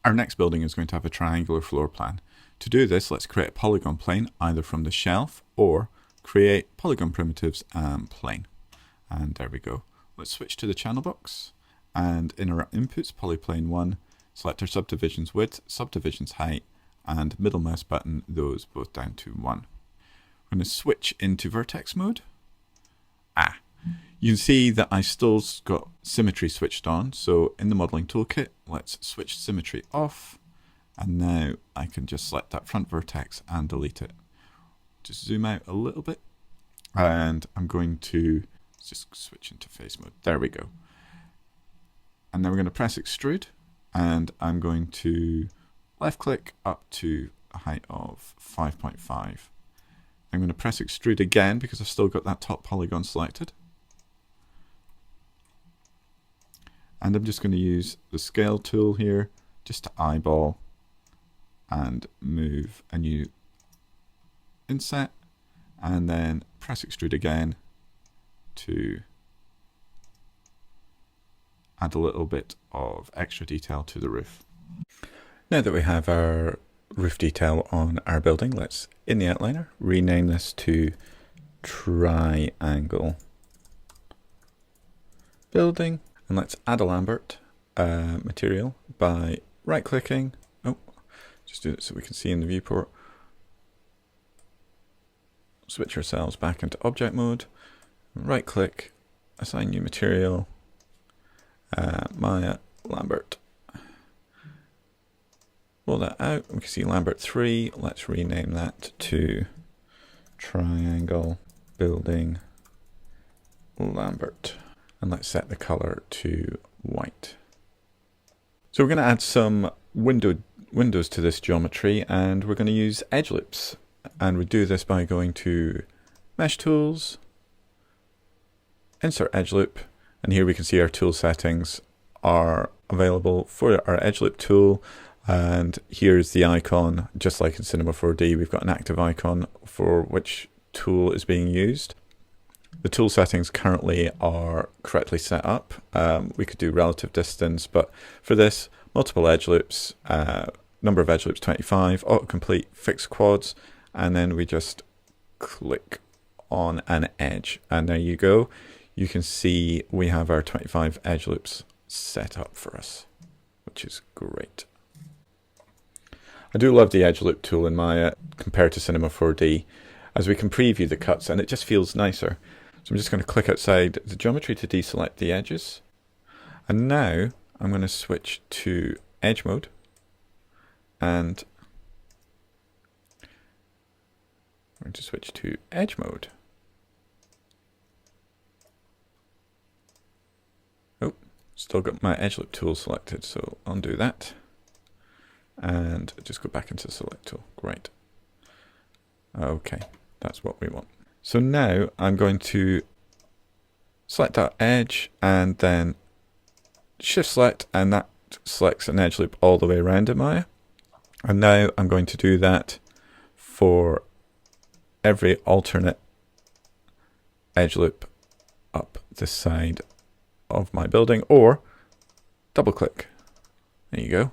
Our next building is going to have a triangular floor plan. To do this, let's create a polygon plane either from the shelf or create polygon primitives and plane. And there we go. Let's switch to the channel box, and in our inputs, polyplane 1, select our subdivisions width, subdivisions height, and middle mouse button those both down to 1. We're going to switch into vertex mode. You can see that I still got symmetry switched on, so in the modeling toolkit, let's switch symmetry off, and now I can just select that front vertex and delete it. Just zoom out a little bit, and I'm going to just switch into face mode. There we go. And then we're going to press extrude, and I'm going to left click up to a height of 5.5. I'm going to press extrude again because I've still got that top polygon selected. And I'm just going to use the scale tool here just to eyeball and move a new inset, and then press extrude again to add a little bit of extra detail to the roof. Now that we have our roof detail on our building, let's, in the outliner, rename this to triangle building. And let's add a Lambert material by right clicking. Just do it so we can see in the viewport. Switch ourselves back into object mode. Right click, assign new material, Maya Lambert. Roll that out. We can see Lambert 3. Let's rename that to triangle building Lambert. And let's set the color to white. So we're going to add some windows to this geometry, and we're going to use edge loops. And we do this by going to Mesh Tools, Insert Edge Loop, and here we can see our tool settings are available for our edge loop tool. And here's the icon, just like in Cinema 4D, we've got an active icon for which tool is being used. The tool settings currently are correctly set up. We could do relative distance, but for this, multiple edge loops, number of edge loops 25, autocomplete, fixed quads, and then we just click on an edge. And there you go. You can see we have our 25 edge loops set up for us, which is great. I do love the edge loop tool in Maya compared to Cinema 4D, as we can preview the cuts and it just feels nicer. So I'm just going to click outside the geometry to deselect the edges. And now I'm going to switch to edge mode. And I'm going to switch to edge mode. Oh, still got my edge loop tool selected, so undo that. And just go back into select tool. Great. Okay, that's what we want. So now I'm going to select that edge and then shift select, and that selects an edge loop all the way around in Maya. And now I'm going to do that for every alternate edge loop up this side of my building, or double click. There you go.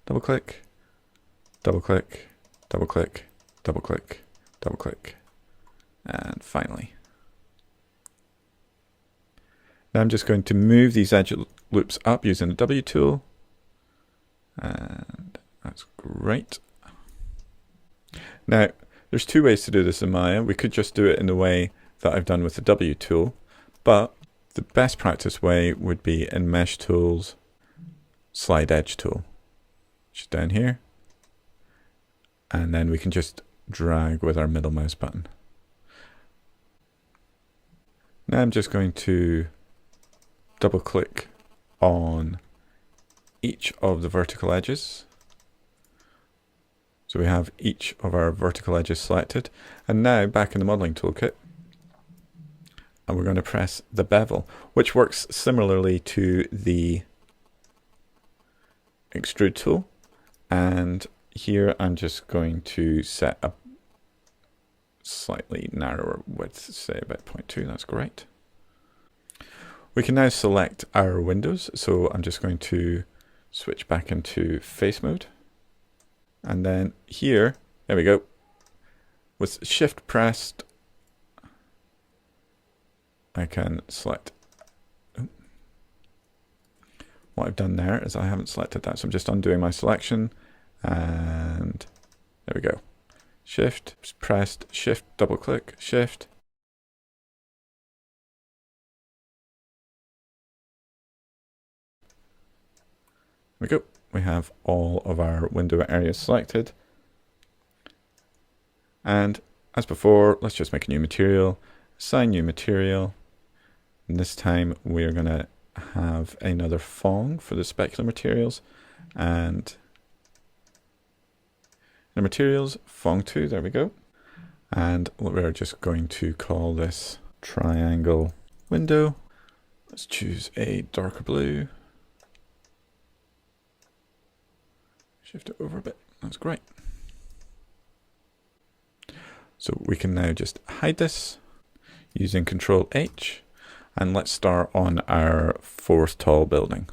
Double click, double click, double click, double click, double click. And finally, now I'm just going to move these edge loops up using the W tool, and that's great. Now, there's two ways to do this in Maya. We could just do it in the way that I've done with the W tool, but the best practice way would be in Mesh Tools, Slide Edge tool, which is down here, and then we can just drag with our middle mouse button. Now I'm just going to double click on each of the vertical edges. So we have each of our vertical edges selected. And now back in the modeling toolkit, and we're going to press the bevel, which works similarly to the extrude tool. And here I'm just going to set a slightly narrower width, say about 0.2, that's great. We can now select our windows, so I'm just going to switch back into face mode. And then here, there we go. With shift pressed, I can select. What I've done there is I haven't selected that, so I'm just undoing my selection, and there we go. Shift pressed, shift double click, shift. There we go. We have all of our window areas selected. And as before, let's just make a new material, assign new material. And this time we're going to have another Fong for the specular materials, and the materials Fong 2, there we go. And we're just going to call this triangle window. Let's choose a darker blue. Shift it over a bit, that's great. So we can now just hide this using Control H. And let's start on our 4th tall building.